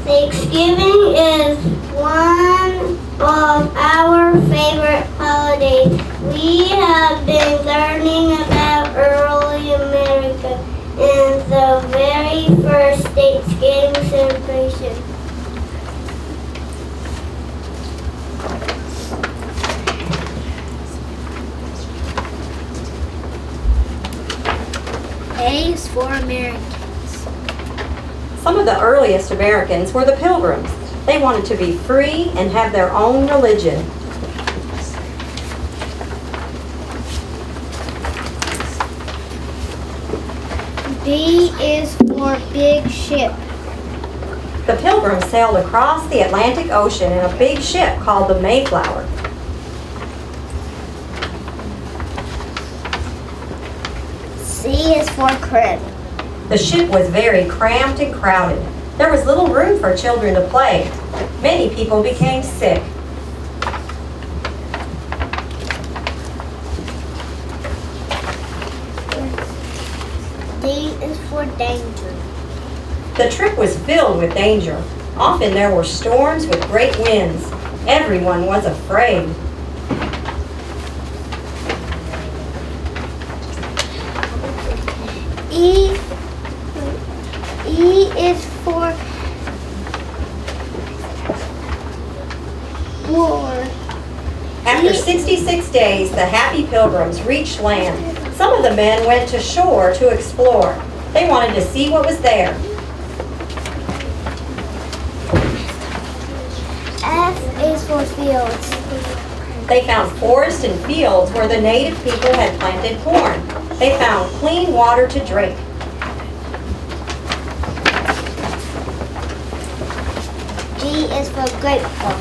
Thanksgiving is one of our favorite holidays. We have been learning about early America and the very first Thanksgiving celebration. A is for Americans. Some of the earliest Americans were the Pilgrims. They wanted to be free and have their own religion. B is for big ship. The Pilgrims sailed across the Atlantic Ocean in a big ship called the Mayflower. C is for crib. The ship was very cramped and crowded. There was little room for children to play. Many people became sick. D is for danger. The trip was filled with danger. Often there were storms with great winds. Everyone was afraid. E is for war. After 66 days, the happy Pilgrims reached land. Some of the men went to shore to explore. They wanted to see what was there. F is for fields. They found forests and fields where the native people had planted corn. They found clean water to drink. G is for grateful.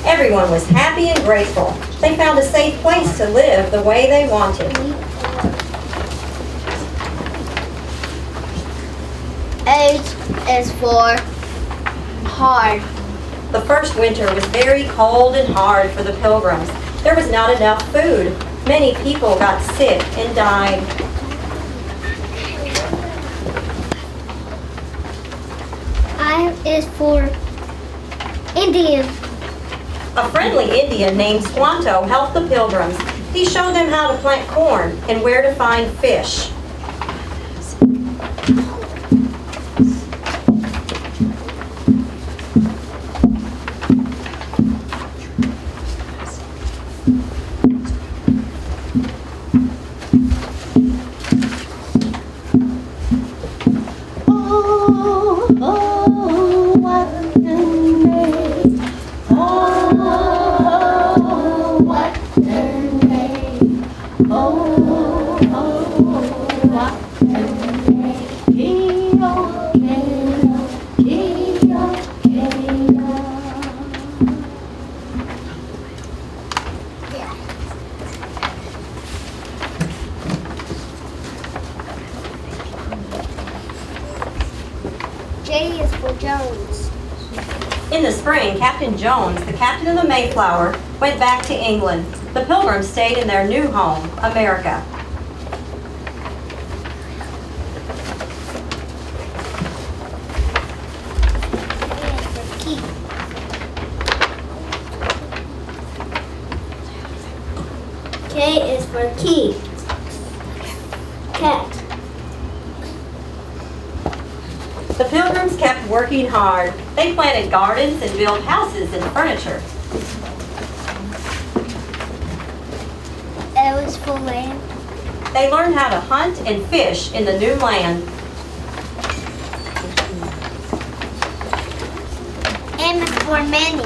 Everyone was happy and grateful. They found a safe place to live the way they wanted. H is for hard. The first winter was very cold and hard for the Pilgrims. There was not enough food. Many people got sick and died. I is for Indian. A friendly Indian named Squanto helped the Pilgrims. He showed them how to plant corn and where to find fish. J is for Jones. In the spring, Captain Jones, the captain of the Mayflower, went back to England. The Pilgrims stayed in their new home, America. K is for key. Cat. The Pilgrims kept working hard. They planted gardens and built houses and furniture. L is for land. They learned how to hunt and fish in the new land. M is for many.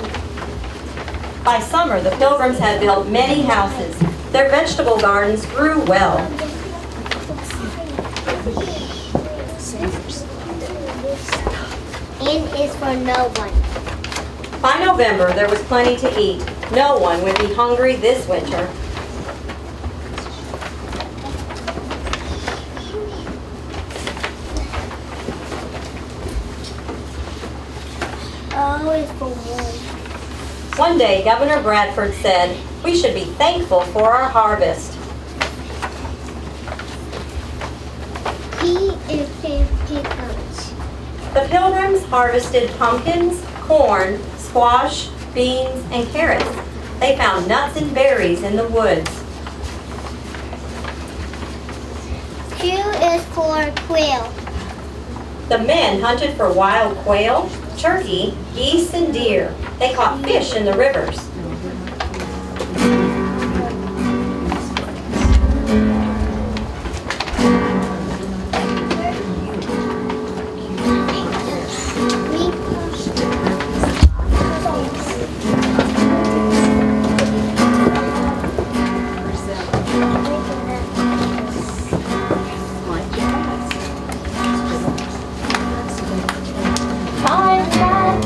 By summer, the Pilgrims had built many houses. Their vegetable gardens grew well. N is for no one. By November, there was plenty to eat. No one would be hungry this winter. O is for warm. One day, Governor Bradford said, "We should be thankful for our harvest." P is for peanuts. The Pilgrims harvested pumpkins, corn, squash, beans, and carrots. They found nuts and berries in the woods. Q is for quail. The men hunted for wild quail, turkey, geese, and deer. They caught fish in the rivers.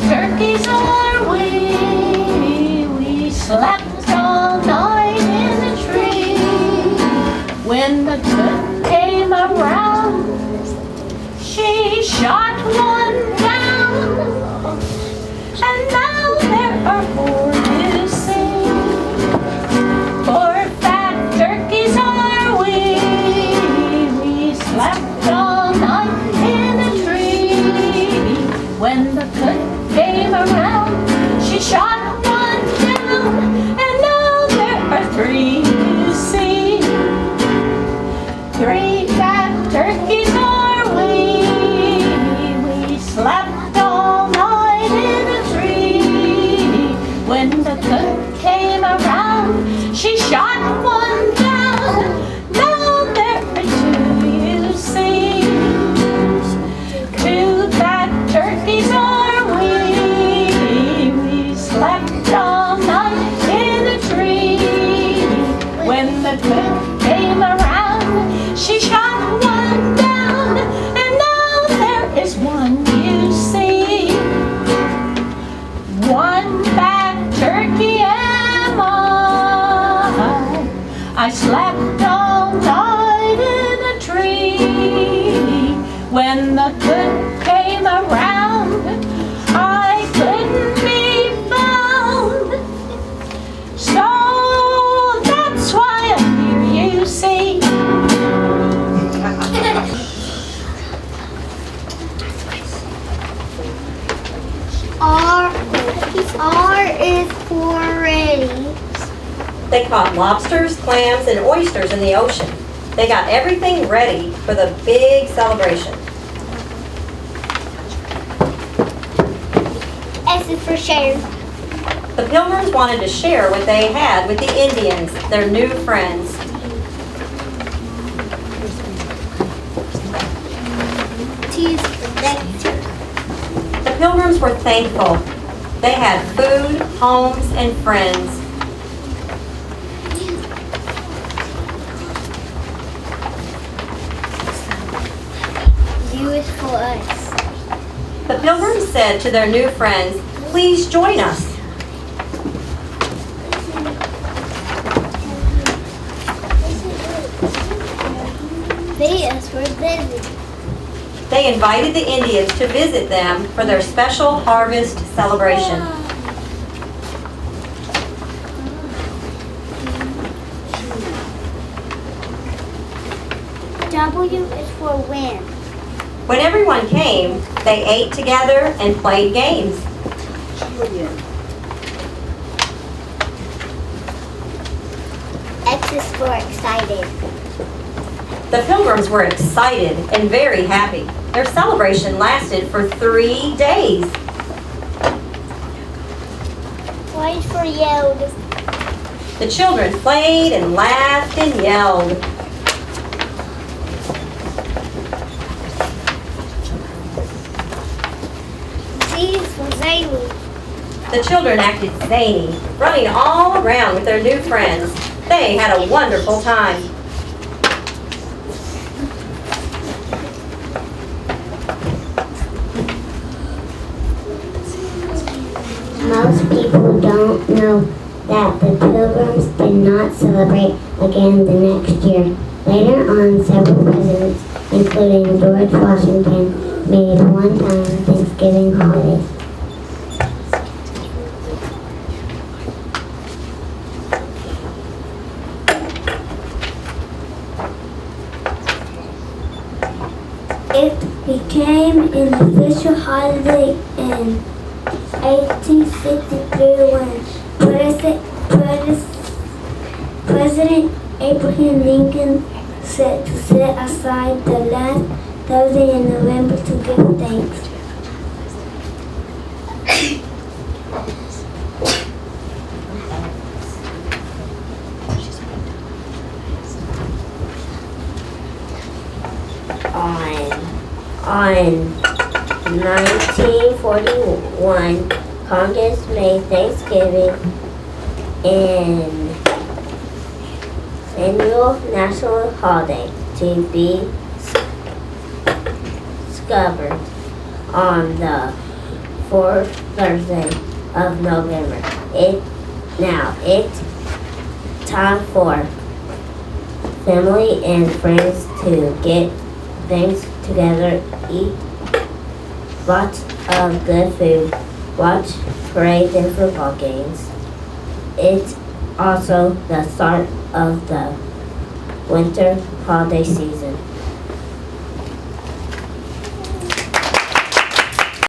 Turkeys are we slept all night in the tree. When the cook came around, she shot one down. And now there are four, you see. Four fat turkeys are we slept all night in the tree. When the cook came around, she shot one down, and now there are three, you see. Three fat turkeys are we slept all night in a tree. When the cook came around, she shot one down, now there are two, you see. Two fat turkeys are we slept all night in a tree. When the cook came around, she shot one down, and now there is one, you see. One fat turkey am I slept all night in a tree. When the cook came around, I couldn't be found. So that's why I'm here, you see. R is for ready. They caught lobsters, clams, and oysters in the ocean. They got everything ready for the big celebration. S is for share. The Pilgrims wanted to share what they had with the Indians, their new friends. T is for nectar. The Pilgrims were thankful. They had food, homes, and friends. U is for us. The Pilgrims said to their new friends, "Please join us." V is for visit. They invited the Indians to visit them for their special harvest celebration. W is for win. When everyone came, they ate together and played games. X is for excited. The Pilgrims were excited and very happy. Their celebration lasted for 3 days. Y is for yelled. The children played and laughed and yelled. Z is for zany. The children acted zany, running all around with their new friends. They had a wonderful time. Most people don't know that the Pilgrims did not celebrate again the next year. Later on, several presidents, including George Washington, made one-time Thanksgiving holidays. If became an official holiday in 1863 when President Abraham Lincoln said to set aside the last Thursday in November to give thanks. On 1941, Congress made Thanksgiving an annual national holiday to be observed on the fourth Thursday of November. It's time for family and friends to get things together, eat lots of good food, watch parades and football games. It's also the start of the winter holiday season.